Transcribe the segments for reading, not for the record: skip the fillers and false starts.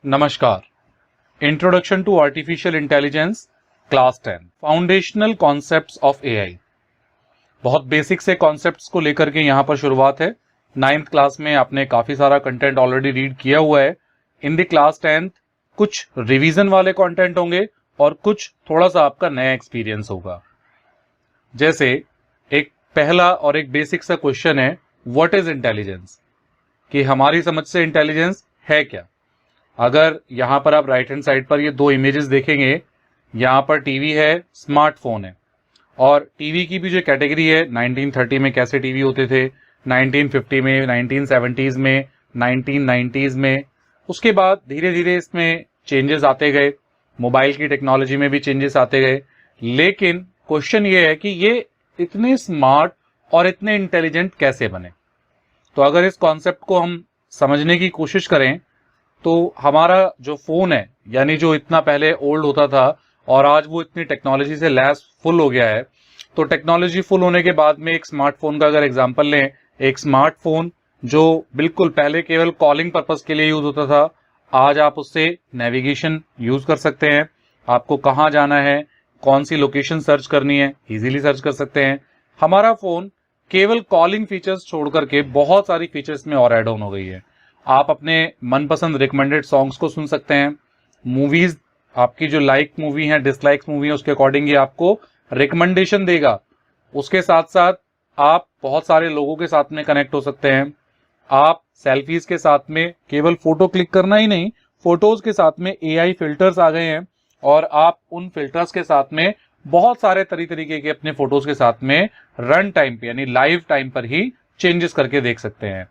नमस्कार। Introduction to artificial intelligence class 10 foundational concepts of AI. बहुत basic से concepts को लेकर के यहाँ पर शुरुआत है। 9th क्लास में आपने काफी सारा कंटेंट ऑलरेडी रीड किया हुआ है। इन द क्लास 10th कुछ रिवीजन वाले कंटेंट होंगे और कुछ थोड़ा सा आपका नया एक्सपीरियंस होगा। जैसे एक पहला और एक बेसिक सा क्वेश्चन है, व्हाट इज इंटेलिजेंस, कि हमारी समझ से इंटेलिजेंस है क्या। अगर यहां पर आप राइट हैंड साइड पर ये दो इमेजेस देखेंगे, यहां पर टीवी है, स्मार्टफोन है, और टीवी की भी जो कैटेगरी है 1930 में कैसे टीवी होते थे, 1950 में, 1970s में, 1990s में, उसके बाद धीरे धीरे इसमें चेंजेस आते गए, मोबाइल की टेक्नोलॉजी में भी चेंजेस आते गए। लेकिन क्वेश्चन ये है कि ये इतने स्मार्ट और इतने इंटेलिजेंट कैसे बने। तो अगर इस कॉन्सेप्ट को हम समझने की कोशिश करें तो हमारा जो फोन है, यानी जो इतना पहले ओल्ड होता था और आज वो इतनी टेक्नोलॉजी से लैस फुल हो गया है, तो टेक्नोलॉजी फुल होने के बाद में एक स्मार्टफोन का अगर एग्जांपल लें, एक स्मार्टफोन जो बिल्कुल पहले केवल कॉलिंग पर्पस के लिए यूज होता था, आज आप उससे नेविगेशन यूज कर सकते हैं। आपको कहाँ जाना है, कौन सी लोकेशन सर्च करनी है, इजीली सर्च कर सकते हैं। हमारा फोन केवल कॉलिंग फीचर्स छोड़ करके बहुत सारी फीचर्स में और एड ऑन हो गई है। आप अपने मनपसंद रिकमेंडेड सॉन्ग्स को सुन सकते हैं। मूवीज, आपकी जो लाइक मूवी है, डिसलाइक मूवी है, उसके अकॉर्डिंग ये आपको रिकमेंडेशन देगा। उसके साथ साथ आप बहुत सारे लोगों के साथ में कनेक्ट हो सकते हैं। आप सेल्फीज के साथ में केवल फोटो क्लिक करना ही नहीं, फोटोज के साथ में एआई फिल्टर्स आ गए हैं और आप उन फिल्टर्स के साथ में बहुत सारे तरीके के अपने फोटोज के साथ में रन टाइम पे यानी लाइव टाइम पर ही चेंजेस करके देख सकते हैं।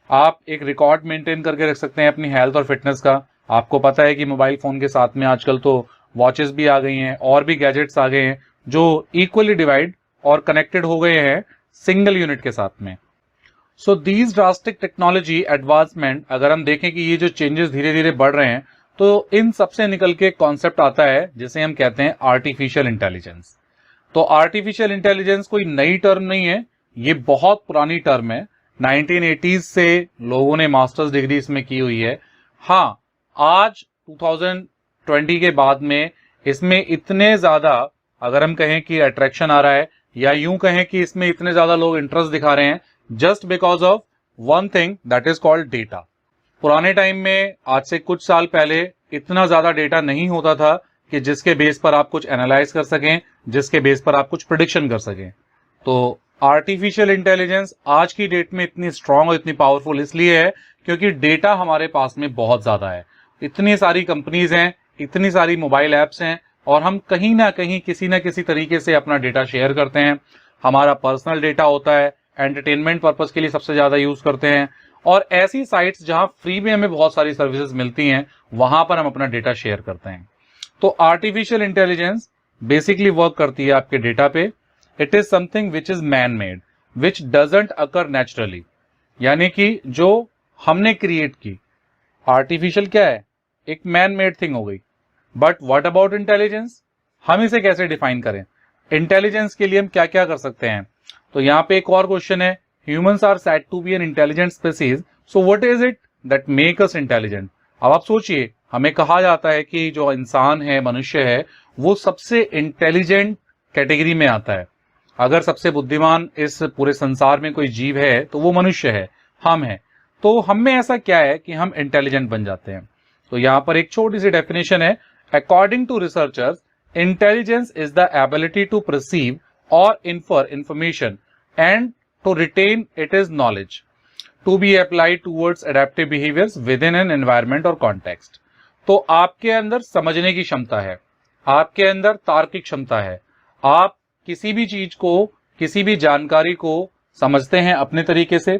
आप एक रिकॉर्ड मेंटेन करके रख सकते हैं अपनी हेल्थ और फिटनेस का। आपको पता है कि मोबाइल फोन के साथ में आजकल तो वॉचेस भी आ गई हैं और भी गैजेट्स आ गए हैं जो इक्वली डिवाइड और कनेक्टेड हो गए हैं सिंगल यूनिट के साथ में। So these drastic technology advancement, अगर हम देखें कि ये जो चेंजेस धीरे धीरे बढ़ रहे हैं, तो इन सबसे निकल के कॉन्सेप्ट आता है जिसे हम कहते हैं आर्टिफिशियल इंटेलिजेंस। तो आर्टिफिशियल इंटेलिजेंस कोई नई टर्म नहीं है, ये बहुत पुरानी टर्म है। 1980s से लोगों ने मास्टर्स डिग्री इसमें की हुई है। हाँ, आज 2020 के बाद में इसमें इतने ज्यादा, अगर हम कहें कि अट्रैक्शन आ रहा है, या यूं कहें कि इसमें इतने ज्यादा लोग इंटरेस्ट दिखा रहे हैं, just because of one thing that is called data. पुराने टाइम में, आज से कुछ साल पहले, इतना ज्यादा डेटा नहीं होता था कि जिसके बेस पर आप कुछ एनालाइज कर सकें, जिसके बेस पर आप कुछ प्रिडिक्शन कर सकें। तो आर्टिफिशियल इंटेलिजेंस आज की डेट में इतनी स्ट्रांग और इतनी पावरफुल इसलिए है क्योंकि डेटा हमारे पास में बहुत ज्यादा है। इतनी सारी कंपनीज हैं, इतनी सारी मोबाइल ऐप्स हैं, और हम कहीं ना कहीं किसी ना किसी तरीके से अपना डेटा शेयर करते हैं। हमारा पर्सनल डेटा होता है, एंटरटेनमेंट पर्पज के लिए सबसे ज्यादा यूज करते हैं, और ऐसी साइट्स जहां फ्री में हमें बहुत सारी सर्विसेज मिलती हैं, वहां पर हम अपना डेटा शेयर करते हैं। तो आर्टिफिशियल इंटेलिजेंस बेसिकली वर्क करती है आपके डेटा पे। It is something which is man made, which doesn't occur naturally, यानी कि जो हमने क्रिएट की। आर्टिफिशियल क्या है, एक मैन मेड थिंग हो गई। बट व्हाट अबाउट इंटेलिजेंस, हम इसे कैसे डिफाइन करें, इंटेलिजेंस के लिए हम क्या क्या कर सकते हैं। तो यहाँ पे एक और क्वेश्चन है, humans are said to be an intelligent species, so what is it that make us intelligent. अब आप सोचिए, हमें कहा जाता है कि जो इंसान है, मनुष्य है, वो सबसे इंटेलिजेंट कैटेगरी में आता है। अगर सबसे बुद्धिमान इस पूरे संसार में कोई जीव है तो वो मनुष्य है, हम हैं। तो हम में ऐसा क्या है कि हम इंटेलिजेंट बन जाते हैं। तो यहां पर एक छोटी सी डेफिनेशन है, according to researchers, intelligence is the ability to perceive और infer information and to retain it is knowledge to be applied towards adaptive behaviours within an environment और कॉन्टेक्स्ट। तो आपके अंदर समझने की क्षमता है, आपके अंदर तार्किक क्षमता है, आप किसी भी चीज को, किसी भी जानकारी को समझते हैं अपने तरीके से,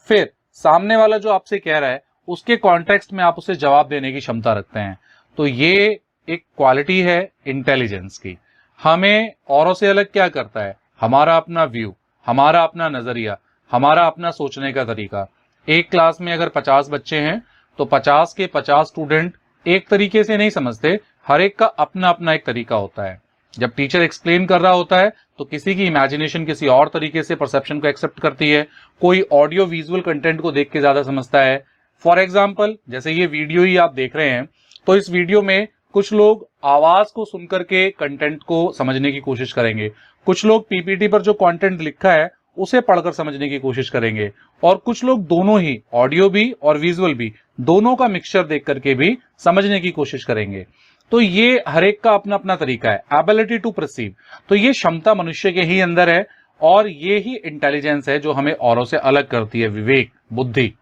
फिर सामने वाला जो आपसे कह रहा है उसके कॉन्टेक्स्ट में आप उसे जवाब देने की क्षमता रखते हैं। तो ये एक क्वालिटी है इंटेलिजेंस की। हमें औरों से अलग क्या करता है, हमारा अपना व्यू, हमारा अपना नजरिया, हमारा अपना सोचने का तरीका। एक क्लास में अगर 50 बच्चे हैं तो 50 के 50 स्टूडेंट एक तरीके से नहीं समझते, हर एक का अपना अपना एक तरीका होता है। जब टीचर एक्सप्लेन कर रहा होता है तो किसी की इमेजिनेशन किसी और तरीके से परसेप्शन को एक्सेप्ट करती है, कोई ऑडियो विजुअल कंटेंट को देख के ज्यादा समझता है, फॉर एग्जाम्पल जैसे ये वीडियो ही आप देख रहे हैं, तो इस वीडियो में कुछ लोग आवाज को सुनकर के कंटेंट को समझने की कोशिश करेंगे, कुछ लोग पीपीटी पर जो कंटेंट लिखा है उसे पढ़कर समझने की कोशिश करेंगे, और कुछ लोग दोनों ही ऑडियो भी और विजुअल भी दोनों का मिक्सचर देख करके भी समझने की कोशिश करेंगे। तो ये हर एक का अपना अपना तरीका है। एबिलिटी टू परसीव, तो ये क्षमता मनुष्य के ही अंदर है और ये ही इंटेलिजेंस है जो हमें औरों से अलग करती है, विवेक, बुद्धि।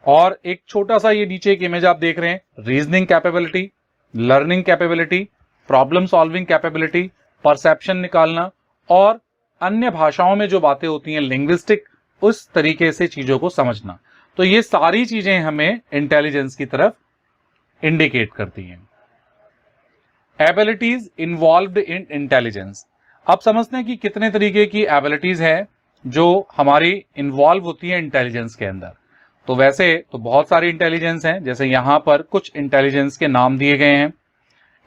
और एक छोटा सा ये नीचे एक इमेज आप देख रहे हैं, reasoning capability, learning capability, problem solving capability, perception निकालना और अन्य भाषाओं में जो बातें होती हैं लिंग्विस्टिक, उस तरीके से चीजों को समझना। तो ये सारी चीजें हमें इंटेलिजेंस की तरफ इंडिकेट करती हैं। एबिलिटीज इन्वॉल्व्ड इन इंटेलिजेंस, अब समझते हैं कि कितने तरीके की एबिलिटीज हैं जो हमारी इन्वॉल्व होती है इंटेलिजेंस के अंदर। तो वैसे तो बहुत सारी इंटेलिजेंस हैं, जैसे यहां पर कुछ इंटेलिजेंस के नाम दिए गए हैं।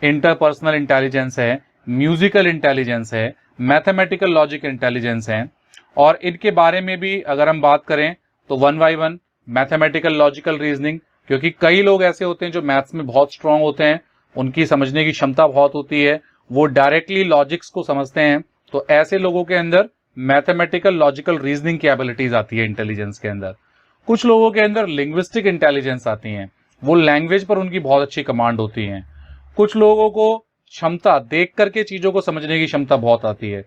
इंटरपर्सनल इंटेलिजेंस है, म्यूजिकल इंटेलिजेंस है, मैथमेटिकल लॉजिक इंटेलिजेंस है, और इनके बारे में भी अगर हम बात करें तो one by one, mathematical logical reasoning, क्योंकि कई लोग ऐसे होते हैं जो मैथ्स में बहुत स्ट्रांग होते हैं, उनकी समझने की क्षमता बहुत होती है, वो डायरेक्टली लॉजिक्स को समझते हैं, तो ऐसे लोगों के अंदर मैथमेटिकल लॉजिकल रीजनिंग की एबिलिटीज आती है इंटेलिजेंस के अंदर। कुछ लोगों के अंदर लिंग्विस्टिक इंटेलिजेंस आती है, वो लैंग्वेज पर उनकी बहुत अच्छी कमांड होती है। कुछ लोगों को क्षमता देख करके चीजों को समझने की क्षमता बहुत आती है।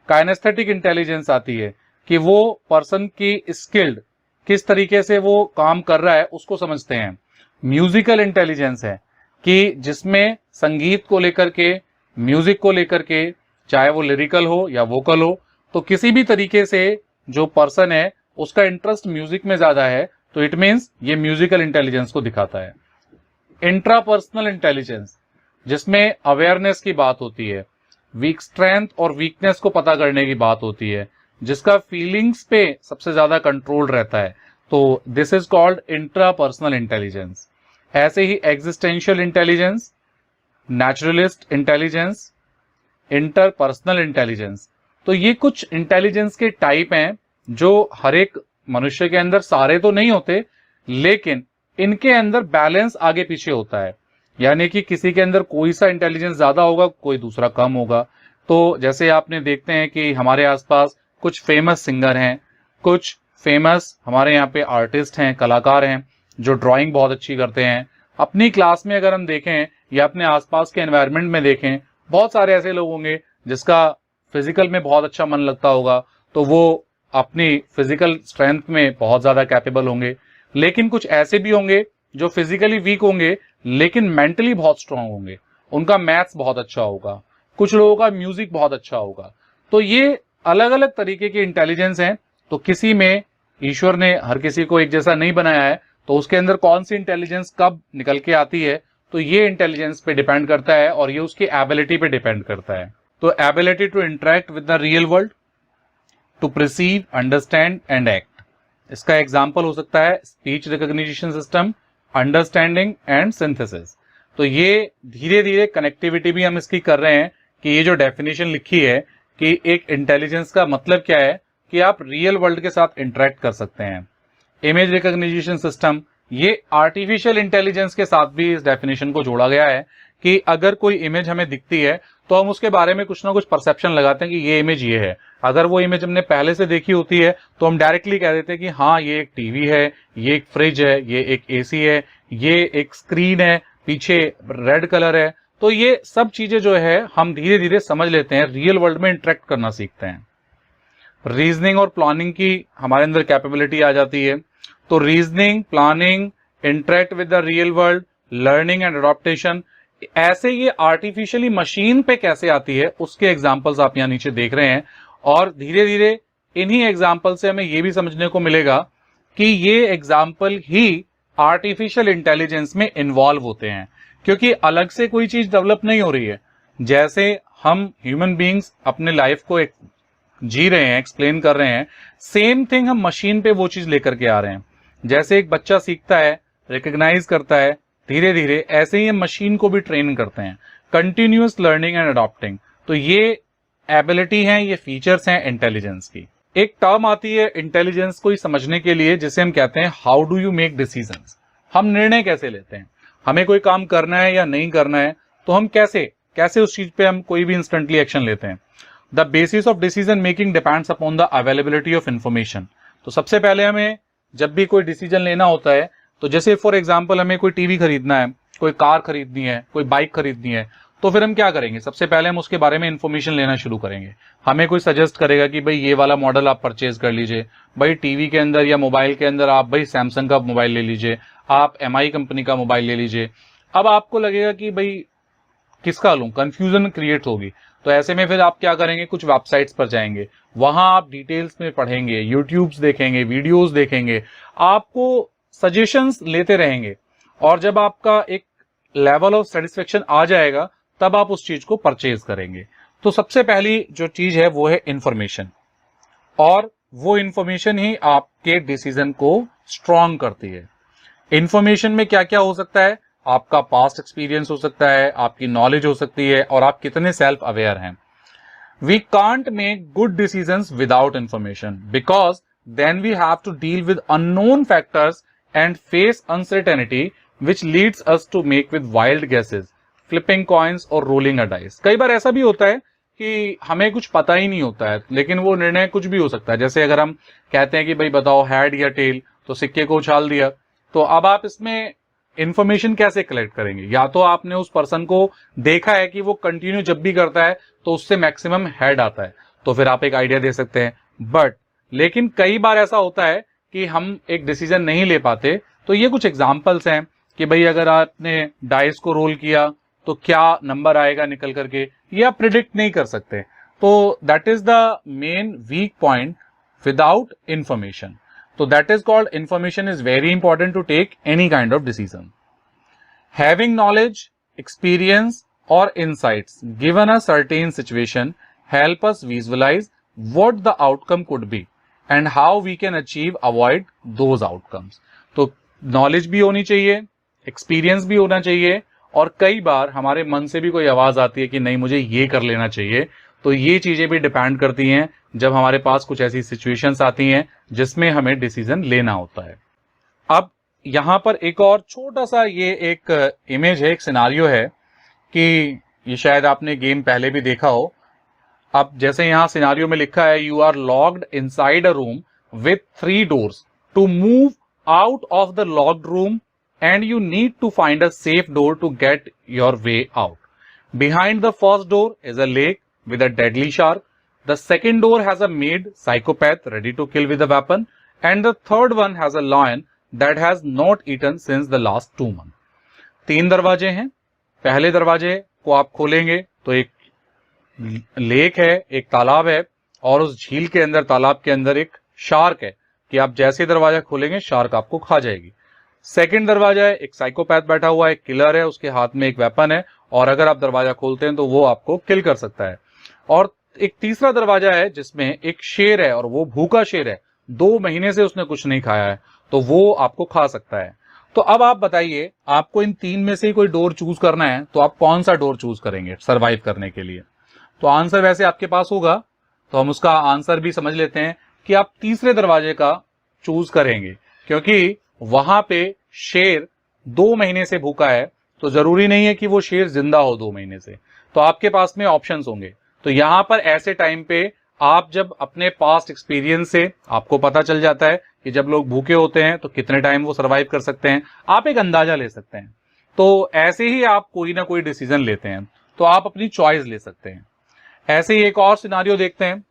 काइनेस्थेटिक इंटेलिजेंस आती है कि वो पर्सन की स्किल्ड किस तरीके से वो काम कर रहा है उसको समझते हैं। म्यूजिकल इंटेलिजेंस है कि जिसमें संगीत को लेकर के, म्यूजिक को लेकर के, चाहे वो लिरिकल हो या वोकल हो, तो किसी भी तरीके से जो पर्सन है उसका इंटरेस्ट म्यूजिक में ज्यादा है, तो इट मीन्स ये म्यूजिकल इंटेलिजेंस को दिखाता है। इंट्रापर्सनल इंटेलिजेंस, जिसमें अवेयरनेस की बात होती है, वीक स्ट्रेंथ और वीकनेस को पता करने की बात होती है, जिसका फीलिंग्स पे सबसे ज्यादा कंट्रोल रहता है, तो this is called intrapersonal intelligence. ऐसे ही existential intelligence, naturalist intelligence, interpersonal intelligence, तो ये कुछ इंटेलिजेंस के टाइप हैं जो हर एक मनुष्य के अंदर, सारे तो नहीं होते, लेकिन इनके अंदर बैलेंस आगे पीछे होता है, यानी कि किसी के अंदर कोई सा इंटेलिजेंस ज्यादा होगा, कोई दूसरा कम होगा। तो जैसे आपने देखते हैं कि हमारे आसपास कुछ फेमस सिंगर हैं, कुछ फेमस हमारे यहाँ पे आर्टिस्ट हैं, कलाकार हैं जो ड्राइंग बहुत अच्छी करते हैं। अपनी क्लास में अगर हम देखें या अपने आसपास के एनवायरनमेंट में देखें, बहुत सारे ऐसे लोग होंगे जिसका फिजिकल में बहुत अच्छा मन लगता होगा, तो वो अपनी फिजिकल स्ट्रेंथ में बहुत ज्यादा कैपेबल होंगे। लेकिन कुछ ऐसे भी होंगे जो फिजिकली वीक होंगे लेकिन मेंटली बहुत स्ट्रांग होंगे, उनका मैथ्स बहुत अच्छा होगा, कुछ लोगों का म्यूजिक बहुत अच्छा होगा। तो ये अलग अलग तरीके के इंटेलिजेंस हैं। तो किसी में ईश्वर ने हर किसी को एक जैसा नहीं बनाया है, तो उसके अंदर कौन सी इंटेलिजेंस कब निकल के आती है, तो ये इंटेलिजेंस पे डिपेंड करता है और ये उसकी एबिलिटी पे डिपेंड करता है। तो ability to interact with the real world, to perceive, understand and act, इसका एग्जाम्पल हो सकता है speech recognition system, understanding and synthesis. तो ये धीरे धीरे कनेक्टिविटी भी हम इसकी कर रहे हैं कि ये जो डेफिनेशन लिखी है कि एक इंटेलिजेंस का मतलब क्या है कि आप रियल वर्ल्ड के साथ इंटरेक्ट कर सकते हैं। इमेज रिकॉग्निशन सिस्टम, ये आर्टिफिशियल इंटेलिजेंस के साथ भी इस डेफिनेशन को जोड़ा गया है कि अगर कोई इमेज हमें दिखती है तो हम उसके बारे में कुछ ना कुछ परसेप्शन लगाते हैं कि ये इमेज ये है। अगर वो इमेज हमने पहले से देखी होती है तो हम डायरेक्टली कह देते हैं कि हाँ ये एक टीवी है, ये एक फ्रिज है, ये एक एसी है, ये एक स्क्रीन है, पीछे रेड कलर है। तो ये सब चीजें जो है हम धीरे धीरे समझ लेते हैं, रियल वर्ल्ड में इंटरेक्ट करना सीखते हैं। रीजनिंग और प्लानिंग की हमारे अंदर कैपेबिलिटी आ जाती है। तो reasoning, planning, interact with the real world, learning and adaptation, ऐसे ये आर्टिफिशियली मशीन पे कैसे आती है उसके एग्जांपल्स आप यहाँ नीचे देख रहे हैं। और धीरे धीरे इन्हीं एग्जांपल से हमें ये भी समझने को मिलेगा कि ये एग्जांपल ही आर्टिफिशियल इंटेलिजेंस में इन्वॉल्व होते हैं, क्योंकि अलग से कोई चीज डेवलप नहीं हो रही है। जैसे हम ह्यूमन बीइंग्स अपने लाइफ को जी रहे हैं, एक्सप्लेन कर रहे हैं, सेम थिंग हम मशीन पे वो चीज लेकर के आ रहे हैं। जैसे एक बच्चा सीखता है, रिकॉग्नाइज करता है धीरे धीरे, ऐसे ही हम मशीन को भी ट्रेन करते हैं। कंटिन्यूअस लर्निंग एंड अडॉप्टिंग, तो ये एबिलिटी है, ये फीचर्स हैं इंटेलिजेंस की। एक टर्म आती है इंटेलिजेंस को समझने के लिए जिसे हम कहते हैं how do you make decisions. हम निर्णय कैसे लेते हैं, हमें कोई काम करना है या नहीं करना है, तो हम कैसे उस चीज पे हम कोई भी इंस्टेंटली एक्शन लेते हैं। The basis of decision making depends upon the availability of information. तो सबसे पहले हमें जब भी कोई डिसीजन लेना होता है, तो जैसे फॉर एग्जाम्पल हमें कोई टीवी खरीदना है, कोई कार खरीदनी है, कोई बाइक खरीदनी है, तो फिर हम क्या करेंगे, सबसे पहले हम उसके बारे में इंफॉर्मेशन लेना शुरू करेंगे। हमें कोई सजेस्ट करेगा कि भाई ये वाला मॉडल आप परचेज कर लीजिए, भाई टीवी के अंदर या मोबाइल के अंदर आप भाई सैमसंग का मोबाइल ले लीजिए, आप MI कंपनी का मोबाइल ले लीजिए। अब आपको लगेगा कि भाई किसका लूं, कंफ्यूजन क्रिएट होगी। तो ऐसे में फिर आप क्या करेंगे, कुछ वेबसाइट्स पर जाएंगे, वहां आप डिटेल्स में पढ़ेंगे, यूट्यूब्स देखेंगे, वीडियोस देखेंगे, आपको सजेशंस लेते रहेंगे, और जब आपका एक लेवल ऑफ सेटिस्फेक्शन आ जाएगा तब आप उस चीज को परचेज करेंगे। तो सबसे पहली जो चीज है वो है इंफॉर्मेशन, और वो इंफॉर्मेशन ही आपके डिसीजन को स्ट्रांग करती है। इंफॉर्मेशन में क्या क्या हो सकता है, आपका पास्ट एक्सपीरियंस हो सकता है, आपकी नॉलेज हो सकती है, और आप कितने सेल्फ अवेयर हैं। We can't make good decisions without information, because then we have to deal with unknown factors and face uncertainty which leads us to make with wild guesses, flipping coins और rolling a dice। कई बार ऐसा भी होता है कि हमें कुछ पता ही नहीं होता है, लेकिन वो निर्णय कुछ भी हो सकता है। जैसे अगर हम कहते हैं कि भाई बताओ हेड या टेल, तो सिक्के को उछाल दिया, तो अब आप इसमें इंफॉर्मेशन कैसे कलेक्ट करेंगे, या तो आपने उस पर्सन को देखा है कि वो कंटिन्यू जब भी करता है तो उससे मैक्सिमम हेड आता है, तो फिर आप एक आइडिया दे सकते हैं। लेकिन कई बार ऐसा होता है कि हम एक डिसीजन नहीं ले पाते। तो ये कुछ एग्जाम्पल्स हैं कि भाई अगर आपने डाइस को रोल किया तो क्या नंबर आएगा निकल करके, ये आप प्रिडिक्ट नहीं कर सकते। तो that is the main weak point without information. तो that is called information is very important to take any kind of decision. Having knowledge, experience और insights given a certain situation help us visualise what the outcome could be and how we can achieve avoid those outcomes. तो knowledge भी होनी चाहिए, experience भी होना चाहिए, और कई बार हमारे मन से भी कोई आवाज आती है कि नहीं मुझे ये कर लेना चाहिए। तो ये चीजें भी डिपेंड करती हैं जब हमारे पास कुछ ऐसी सिचुएशंस आती हैं जिसमें हमें डिसीजन लेना होता है। अब यहां पर एक और छोटा सा ये एक इमेज है, एक सिनारियो है कि ये शायद आपने गेम पहले भी देखा हो। अब जैसे यहां सिनारियो में लिखा है, you are locked inside a room with 3 doors to move out of the locked room and you need to find a safe door to get your way out. Behind the first door is a lake with a deadly shark. The second door has a mad psychopath ready to kill with a weapon, and the third one has a lion that has not eaten since the last 2 months. 3 दरवाजे हैं। पहले दरवाजे को आप खोलेंगे तो एक lake है, एक तालाब है, और उस झील के अंदर, तालाब के अंदर एक शार्क है कि आप जैसे दरवाजा खोलेंगे शार्क आपको खा जाएगी। सेकंड दरवाजा है, एक साइकोपैथ बैठा हुआ है, एक किलर है, उसके हाथ में एक वेपन है, और अगर आप दरवाजा खोलते हैं तो वो आपको किल कर सकता है। और एक तीसरा दरवाजा है जिसमें एक शेर है, और वो भूखा शेर है, 2 महीने से उसने कुछ नहीं खाया है, तो वो आपको खा सकता है। तो अब आप बताइए, आपको इन 3 में से कोई डोर चूज करना है, तो आप कौन सा डोर चूज करेंगे सर्वाइव करने के लिए? तो आंसर वैसे आपके पास होगा, तो हम उसका आंसर भी समझ लेते हैं कि आप तीसरे दरवाजे का चूज करेंगे, क्योंकि वहां पे शेर 2 महीने से भूखा है, तो जरूरी नहीं है कि वो शेर जिंदा हो 2 महीने से, तो आपके पास में ऑप्शंस होंगे। तो यहां पर ऐसे टाइम पे आप जब अपने पास्ट एक्सपीरियंस से आपको पता चल जाता है कि जब लोग भूखे होते हैं तो कितने टाइम वो सर्वाइव कर सकते हैं, आप एक अंदाजा ले सकते हैं। तो ऐसे ही आप कोई ना कोई डिसीजन लेते हैं, तो आप अपनी चॉइस ले सकते हैं। ऐसे ही एक और सिनारियो देखते हैं।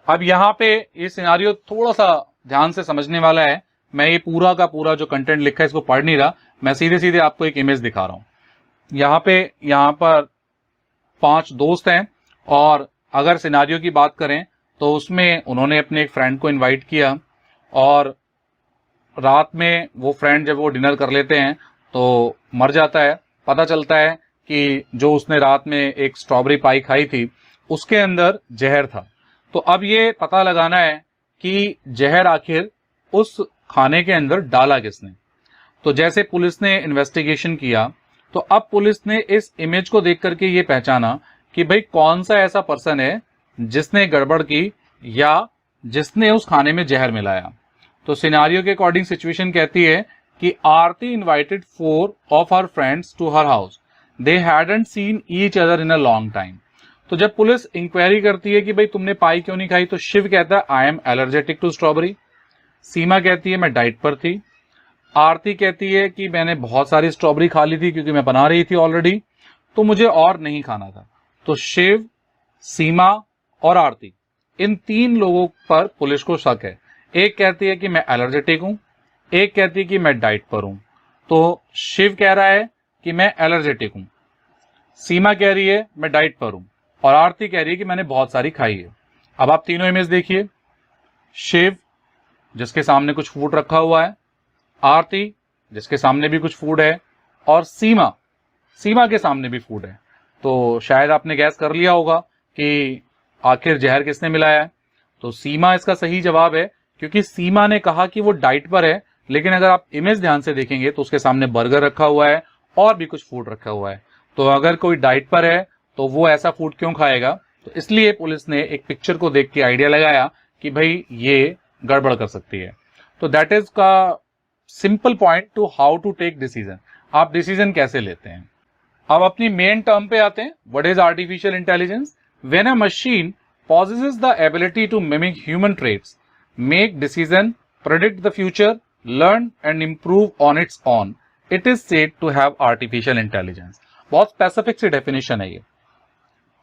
अब यहाँ पे ये सिनारियो थोड़ा सा ध्यान से समझने वाला है। मैं ये पूरा का पूरा जो कंटेंट लिखा है इसको पढ़ नहीं रहा, मैं सीधे सीधे आपको एक इमेज दिखा रहा हूं। यहाँ पर 5 दोस्त हैं, और अगर सिनारियो की बात करें तो उसमें उन्होंने अपने एक फ्रेंड को इनवाइट किया, और रात में वो फ्रेंड जब वो डिनर कर लेते हैं तो मर जाता है। पता चलता है कि जो उसने रात में एक स्ट्रॉबेरी पाई खाई थी उसके अंदर जहर था। तो अब ये पता लगाना है कि जहर आखिर उस खाने के अंदर डाला किसने। तो जैसे पुलिस ने इन्वेस्टिगेशन किया, तो अब पुलिस ने इस इमेज को देख करके ये पहचाना कि भाई कौन सा ऐसा पर्सन है जिसने गड़बड़ की या जिसने उस खाने में जहर मिलाया। तो सिनारियो के अकॉर्डिंग सिचुएशन कहती है कि Aarti invited 4 of her friends to her house, they hadn't seen each other in a long time. तो जब पुलिस इंक्वायरी करती है कि भाई तुमने पाई क्यों नहीं खाई, तो शिव कहता है I am allergic to strawberry, Seema कहती है मैं डाइट पर थी, आरती कहती है कि मैंने बहुत सारी स्ट्रॉबेरी खा ली थी क्योंकि मैं बना रही थी ऑलरेडी, तो मुझे और नहीं खाना था। तो शिव, सीमा और आरती, इन 3 लोगों पर पुलिस को शक है। एक कहती है कि मैं एलर्जेटिक हूं, एक कहती है कि मैं डाइट पर हूं। तो शिव कह रहा है कि मैं एलर्जेटिक हूं, सीमा कह रही है मैं डाइट पर हूं, और आरती कह रही है कि मैंने बहुत सारी खाई है। अब आप तीनों इमेज देखिए, शिव जिसके सामने कुछ फूड रखा हुआ है, आरती जिसके सामने भी कुछ फूड है, और सीमा के सामने भी फूड है। तो शायद आपने गैस कर लिया होगा कि आखिर जहर किसने मिलाया है। तो सीमा इसका सही जवाब है, क्योंकि सीमा ने कहा कि वो डाइट पर है, लेकिन अगर आप इमेज ध्यान से देखेंगे तो उसके सामने बर्गर रखा हुआ है और भी कुछ फूड रखा हुआ है। तो अगर कोई डाइट पर है तो वो ऐसा फूड क्यों खाएगा। तो इसलिए पुलिस ने एक पिक्चर को देख के आइडिया लगाया कि भाई ये गड़बड़ कर सकती है। तो दैट इज का simple point to how to take decision, आप डिसीजन कैसे लेते हैं। अब अपनी मेन टर्म पे आते हैं, what is artificial intelligence. When a machine possesses the ability to mimic human traits, make decision, predict the future, learn and improve on its own, it is said to have artificial intelligence। बहुत specific सी definition है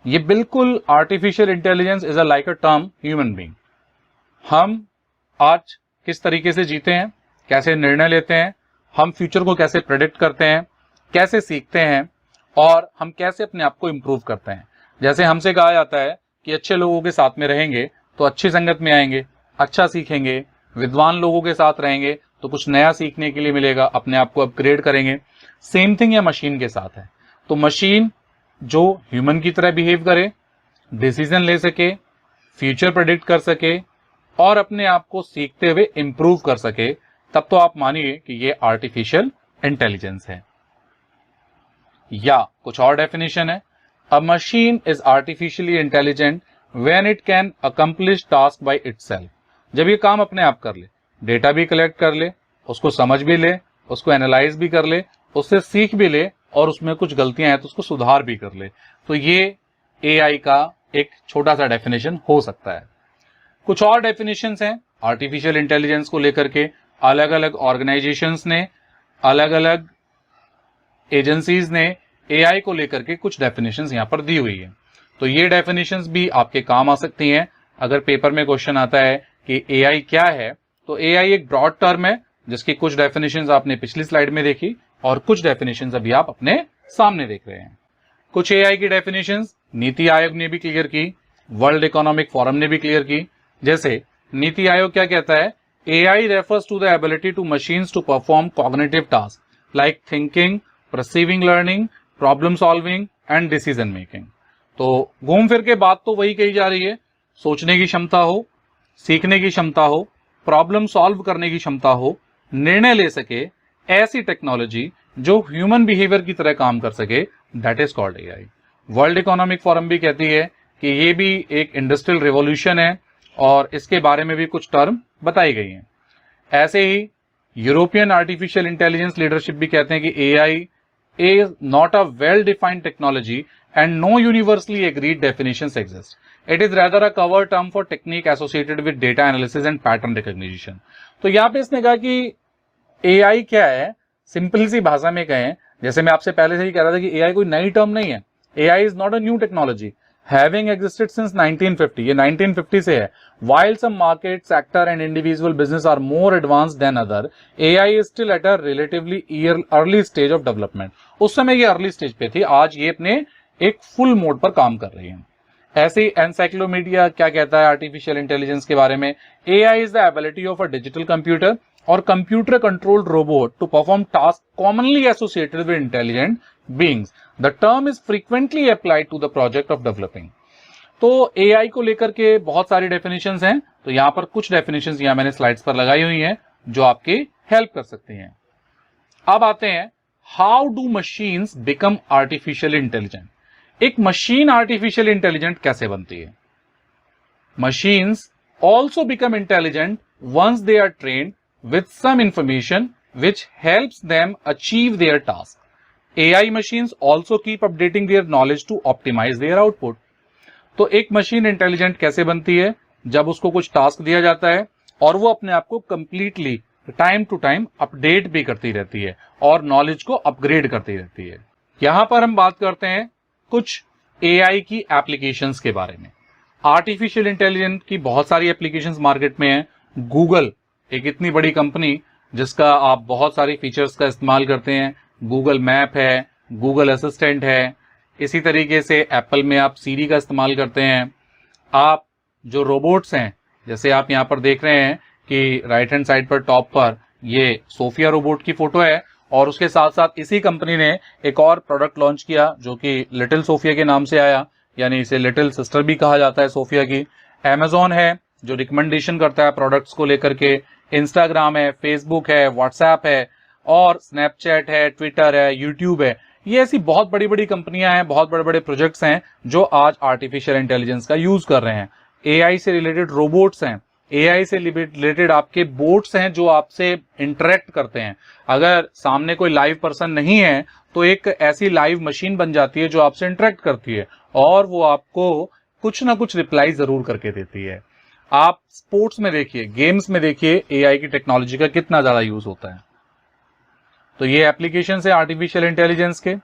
ये बिल्कुल artificial intelligence is a like a term human being. हम आज किस तरीके से जीते हैं, कैसे निर्णय लेते हैं, हम फ्यूचर को कैसे प्रेडिक्ट करते हैं, कैसे सीखते हैं, और हम कैसे अपने आप को इंप्रूव करते हैं। जैसे हमसे कहा जाता है कि अच्छे लोगों के साथ में रहेंगे तो अच्छी संगत में आएंगे, अच्छा सीखेंगे, विद्वान लोगों के साथ रहेंगे तो कुछ नया सीखने के लिए मिलेगा, अपने आप को अपग्रेड करेंगे। सेम थिंग ये मशीन के साथ है। तो मशीन जो ह्यूमन की तरह बिहेव करे, डिसीजन ले सके, फ्यूचर प्रेडिक्ट कर सके और अपने आप को सीखते हुए इंप्रूव कर सके, तब तो आप मानिए कि ये आर्टिफिशियल इंटेलिजेंस है। या कुछ और डेफिनेशन है, A machine is artificially intelligent when it can accomplish task by itself। जब ये काम अपने आप कर ले, डेटा भी कलेक्ट कर ले, उसको समझ भी ले, उसको एनालाइज भी कर ले, उससे सीख भी ले, और उसमें कुछ गलतियां हैं तो उसको सुधार भी कर ले। तो ये AI का एक छोटा सा डेफिनेशन हो सकता है। कुछ और डेफिनेशंस हैं आर्टिफिशियल इंटेलिजेंस को लेकर के। अलग अलग ऑर्गेनाइजेशंस ने, अलग अलग एजेंसीज ने AI को लेकर के कुछ डेफिनेशंस यहां पर दी हुई है। तो ये डेफिनेशंस भी आपके काम आ सकती हैं। अगर पेपर में क्वेश्चन आता है कि AI क्या है, तो AI एक ब्रॉड टर्म है जिसकी कुछ डेफिनेशंस आपने पिछली स्लाइड में देखी और कुछ डेफिनेशंस अभी आप अपने सामने देख रहे हैं। कुछ AI की डेफिनेशंस नीति आयोग ने भी क्लियर की, वर्ल्ड इकोनॉमिक फोरम ने भी क्लियर की। जैसे नीति आयोग क्या कहता है, AI refers to the ability to machines to perform cognitive tasks like thinking, perceiving learning, problem solving and decision making. तो घूम फिर के बात तो वही कही जा रही है, सोचने की क्षमता हो, सीखने की क्षमता हो, प्रॉब्लम सॉल्व करने की क्षमता हो, निर्णय ले सके, ऐसी टेक्नोलॉजी जो ह्यूमन बिहेवियर की तरह काम कर सके, that is called AI। World economic forum भी कहती है कि ये भी एक इंडस्ट्रियल रिवॉल्यूशन है और इसके बारे में भी कुछ टर्म बताई गई हैं। ऐसे ही यूरोपियन आर्टिफिशियल इंटेलिजेंस लीडरशिप भी कहते हैं कि AI is not a well-defined technology and no universally agreed definitions exist. It is rather a cover term for technique associated with data analysis and pattern recognition। तो यहाँ पे इसने कहा कि AI क्या है, सिंपल सी भाषा में कहें, जैसे मैं आपसे पहले से ही कह रहा था कि AI कोई नई टर्म नहीं है। AI is not a new technology, having existed since 1950। ये 1950 से है। While some market sector and individual business are more advanced than other, AI is still at a relatively early stage of development। उस समय ये early stage पे थी, आज ये अपने एक फुल मोड पर काम कर रही है। ऐसे ही एनसाइक्लोमीडिया क्या कहता है आर्टिफिशियल इंटेलिजेंस के बारे में, AI is the ability of a digital computer or computer controlled robot to perform tasks commonly associated with intelligent beings। The term is frequently applied to the project of developing। तो AI को लेकर के बहुत सारी definitions हैं, तो यहां पर कुछ डेफिनेशंस यहां मैंने स्लाइड्स पर लगाई हुई हैं जो आपकी हेल्प कर सकती हैं। अब आते हैं, how do machines become artificial intelligent. एक मशीन आर्टिफिशियल इंटेलिजेंट कैसे बनती है। Machines also become intelligent once they are trained with some information which helps them achieve their task. AI machines also keep updating their knowledge to optimize their output. तो एक machine intelligent कैसे बनती है? जब उसको कुछ टास्क दिया जाता है और वो अपने आप को completely time to time update भी करती रहती है और नॉलेज को अपग्रेड करती रहती है। यहां पर हम बात करते हैं कुछ AI की एप्लीकेशंस के बारे में। आर्टिफिशियल इंटेलिजेंस की बहुत सारी एप्लीकेशंस मार्केट में है। गूगल एक इतनी बड़ी कंपनी जिसका आप बहुत सारी फीचर्स का इस्तेमाल करते हैं। गूगल मैप है, गूगल असिस्टेंट है, इसी तरीके से एप्पल में आप सीरी का इस्तेमाल करते हैं। आप जो रोबोट्स हैं, जैसे आप यहाँ पर देख रहे हैं कि राइट हैंड साइड पर टॉप पर ये सोफिया रोबोट की फोटो है और उसके साथ साथ इसी कंपनी ने एक और प्रोडक्ट लॉन्च किया जो कि लिटिल सोफिया के नाम से आया, यानी इसे लिटिल सिस्टर भी कहा जाता है सोफिया की। Amazon है जो रिकमेंडेशन करता है प्रोडक्ट्स को लेकर के, इंस्टाग्राम है, फेसबुक है, व्हाट्सएप है और स्नैपचैट है, ट्विटर है, यूट्यूब है। ये ऐसी बहुत बड़ी बड़ी कंपनियां हैं, बहुत बड़े बड़े प्रोजेक्ट्स हैं जो आज आर्टिफिशियल इंटेलिजेंस का यूज कर रहे हैं। AI से रिलेटेड रोबोट्स हैं, AI से रिलेटेड आपके बोट्स हैं जो आपसे इंटरेक्ट करते हैं। अगर सामने कोई लाइव पर्सन नहीं है तो एक ऐसी लाइव मशीन बन जाती है जो आपसे इंटरेक्ट करती है और वो आपको कुछ ना कुछ रिप्लाई जरूर करके देती है। आप स्पोर्ट्स में देखिए, गेम्स में देखिए AI की टेक्नोलॉजी का कितना ज्यादा यूज होता है। तो ये एप्लीकेशन है आर्टिफिशियल इंटेलिजेंस के।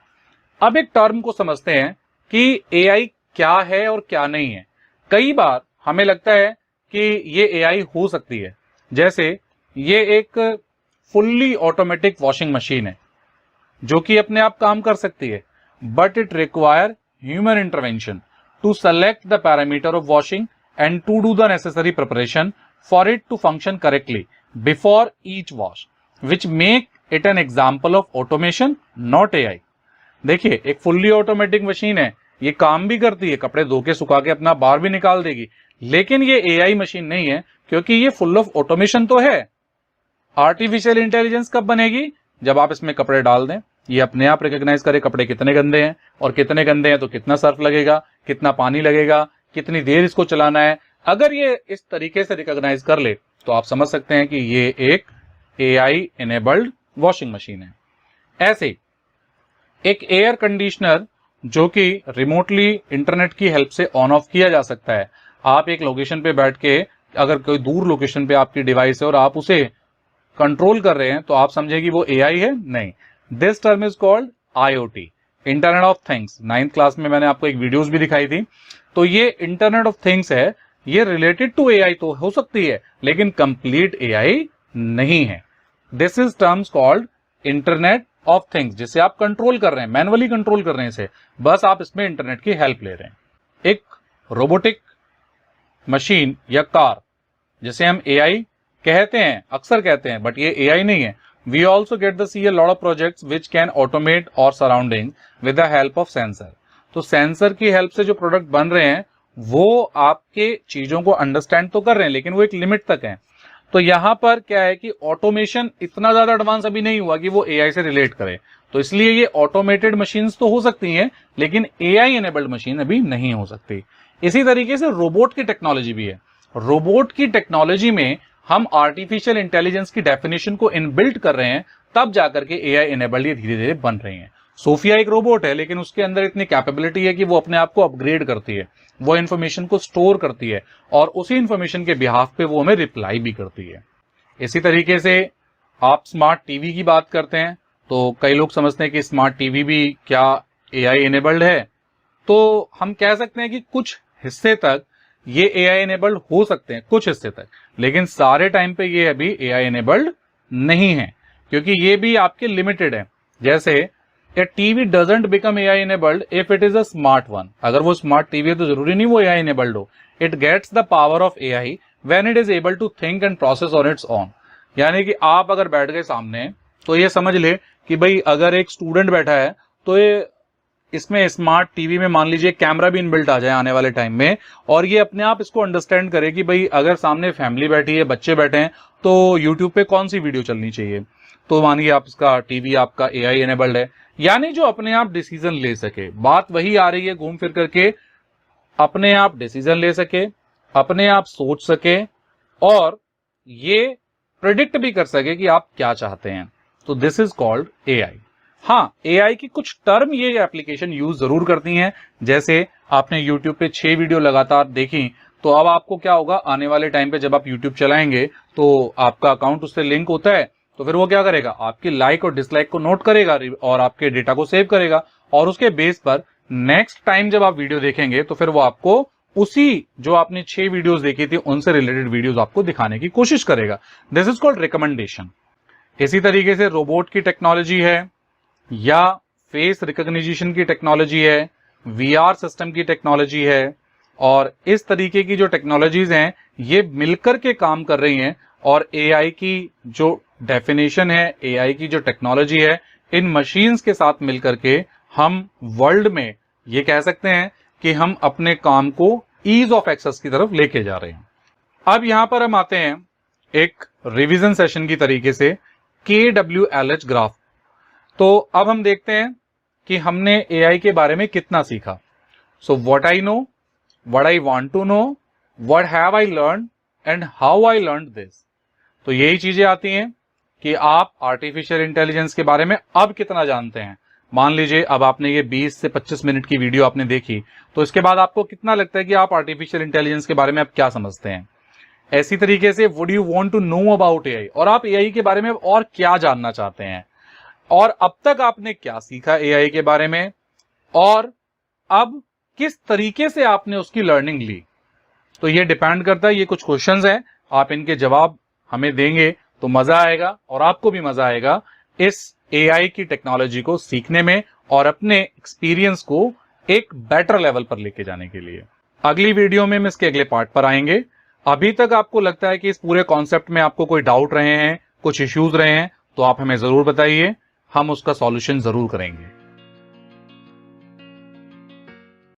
अब एक टर्म को समझते हैं कि AI क्या है और क्या नहीं है। कई बार हमें लगता है कि ये AI हो सकती है, जैसे ये एक फुल्ली ऑटोमेटिक वॉशिंग मशीन है जो कि अपने आप काम कर सकती है, but it require human intervention to select the parameter of washing and to do the necessary preparation for it to function correctly before each wash, which make it an example of automation, not AI। देखिए, एक fully automatic machine है, ये काम भी करती है, कपड़े धो के सुखा के अपना बाहर भी निकाल देगी, लेकिन ये AI मशीन नहीं है क्योंकि ये फुल ऑफ ऑटोमेशन तो है। आर्टिफिशियल इंटेलिजेंस कब बनेगी? जब आप इसमें कपड़े डाल दें, ये अपने आप रिकॉग्नाइज करे कपड़े कितने गंदे हैं और कितने गंदे हैं तो कितना सर्फ लगेगा, कितना पानी लगेगा, कितनी देर इसको चलाना है। अगर ये इस तरीके से रिकॉग्नाइज कर ले तो आप समझ सकते हैं कि ये एक AI इनेबल्ड वॉशिंग मशीन है। ऐसे एक एयर कंडीशनर जो कि रिमोटली इंटरनेट की हेल्प से ऑन ऑफ किया जा सकता है। आप एक लोकेशन पे बैठ के, अगर कोई दूर लोकेशन पे आपकी डिवाइस है और आप उसे कंट्रोल कर रहे हैं तो आप समझे कि वो AI है? नहीं। This term is called IoT, internet of things. 9th class में मैंने आपको एक वीडियोस भी दिखाई थी। तो ये इंटरनेट ऑफ थिंग्स है, ये रिलेटेड टू AI तो हो सकती है लेकिन कंप्लीट AI नहीं है। This is terms called internet of things, जिसे आप कंट्रोल कर रहे हैं, मैनुअली कंट्रोल कर रहे हैं इसे, बस आप इसमें इंटरनेट की हेल्प ले रहे हैं। एक रोबोटिक मशीन या कार जिसे हम AI कहते हैं, अक्सर कहते हैं, बट ये AI नहीं है। We also get the see a lot of projects which can automate और surrounding with the help of sensor. तो सेंसर की हेल्प से जो प्रोडक्ट बन रहे हैं वो आपके चीजों को अंडरस्टैंड तो कर रहे हैं लेकिन वो एक लिमिट तक है। तो यहां पर क्या है कि ऑटोमेशन इतना ज्यादा एडवांस अभी नहीं हुआ कि वो AI से रिलेट करे, तो इसलिए ये ऑटोमेटेड मशीन्स तो हो सकती हैं लेकिन AI इनेबल्ड मशीन अभी नहीं हो सकती। इसी तरीके से रोबोट की टेक्नोलॉजी भी है। रोबोट की टेक्नोलॉजी में हम आर्टिफिशियल इंटेलिजेंस की डेफिनेशन को इनबिल्ट कर रहे हैं, तब जाकर के AI इनेबल्ड ये धीरे धीरे बन रही हैं। सोफिया एक रोबोट है लेकिन उसके अंदर इतनी कैपेबिलिटी है कि वो अपने आप को अपग्रेड करती है, वो इंफॉर्मेशन को स्टोर करती है और उसी इंफॉर्मेशन के बिहाफ पे वो हमें रिप्लाई भी करती है। इसी तरीके से आप स्मार्ट टीवी की बात करते हैं तो कई लोग समझते हैं कि स्मार्ट टीवी भी क्या AI इनेबल्ड है। तो हम कह सकते हैं कि कुछ हिस्से तक ये AI इनेबल्ड हो सकते हैं, कुछ हिस्से तक, लेकिन सारे टाइम पे ये अभी AI इनेबल्ड नहीं है क्योंकि ये भी आपके लिमिटेड है। जैसे A TV doesn't become AI enabled if it is a smart one। अगर वो स्मार्ट टीवी है तो जरूरी नहीं वो AI enabled हो। It gets the power of AI when it is able to think and process on its own। यानी कि आप अगर बैठ गए सामने तो ये समझ ले कि भाई अगर एक स्टूडेंट बैठा है तो ये इसमें स्मार्ट टीवी में मान लीजिए कैमरा भी इनबिल्ट आ जाए आने वाले टाइम में और ये अपने आप इसको अंडरस्टैंड करे कि भाई अगर सामने फैमिली बैठी है, बच्चे बैठे हैं तो यूट्यूब पे कौन सी वीडियो चलनी चाहिए। तो मानिए आप इसका टीवी आपका AI इनेबल्ड है, यानी जो अपने आप डिसीजन ले सके। बात वही आ रही है घूम फिर करके, अपने आप डिसीजन ले सके, अपने आप सोच सके और ये प्रेडिक्ट भी कर सके कि आप क्या चाहते हैं। तो दिस इज कॉल्ड एआई। हाँ, एआई की कुछ टर्म ये एप्लीकेशन यूज जरूर करती हैं। जैसे आपने यूट्यूब पे 6 वीडियो लगातार देखी, तो अब आपको क्या होगा, आने वाले टाइम पे जब आप यूट्यूब चलाएंगे तो आपका अकाउंट उससे लिंक होता है, तो फिर वो क्या करेगा, आपकी लाइक और डिसलाइक को नोट करेगा और आपके डेटा को सेव करेगा, और उसके बेस पर नेक्स्ट टाइम जब आप वीडियो देखेंगे तो फिर वो आपको उसी जो आपने 6 वीडियोस देखी थी उनसे रिलेटेड वीडियोस आपको दिखाने की कोशिश करेगा। This is called recommendation. इसी तरीके से रोबोट की टेक्नोलॉजी है, या फेस रिकॉग्निशन की टेक्नोलॉजी है, वीआर सिस्टम की टेक्नोलॉजी है, और इस तरीके की जो टेक्नोलॉजीज हैं ये मिलकर के काम कर रही हैं। और एआई की जो डेफिनेशन है, एआई की जो टेक्नोलॉजी है, इन मशीन्स के साथ मिलकर के हम वर्ल्ड में ये कह सकते हैं कि हम अपने काम को ईज ऑफ एक्सेस की तरफ लेके जा रहे हैं। अब यहां पर हम आते हैं एक रिवीजन सेशन की तरीके से KWLH ग्राफ। तो अब हम देखते हैं कि हमने एआई के बारे में कितना सीखा। So what I know, what I want to know, what have I learn and how I learn this. तो यही चीजें आती हैं कि आप आर्टिफिशियल इंटेलिजेंस के बारे में अब कितना जानते हैं। मान लीजिए अब आपने ये 20 से 25 मिनट की वीडियो आपने देखी, तो इसके बाद आपको कितना लगता है कि आप आर्टिफिशियल इंटेलिजेंस के बारे में अब क्या समझते हैं। ऐसी तरीके से would you want to know about AI, और आप एआई के बारे में और क्या जानना चाहते हैं, और अब तक आपने क्या सीखा एआई के बारे में, और अब किस तरीके से आपने उसकी लर्निंग ली। तो ये डिपेंड करता है, ये कुछ क्वेश्चंस हैं, आप इनके जवाब हमें देंगे तो मजा आएगा, और आपको भी मजा आएगा इस एआई की टेक्नोलॉजी को सीखने में और अपने एक्सपीरियंस को एक बेटर लेवल पर लेके जाने के लिए। अगली वीडियो में हम इसके अगले पार्ट पर आएंगे। अभी तक आपको लगता है कि इस पूरे कॉन्सेप्ट में आपको कोई डाउट रहे हैं, कुछ इश्यूज रहे हैं, तो आप हमें जरूर बताइए, हम उसका सॉल्यूशन जरूर करेंगे।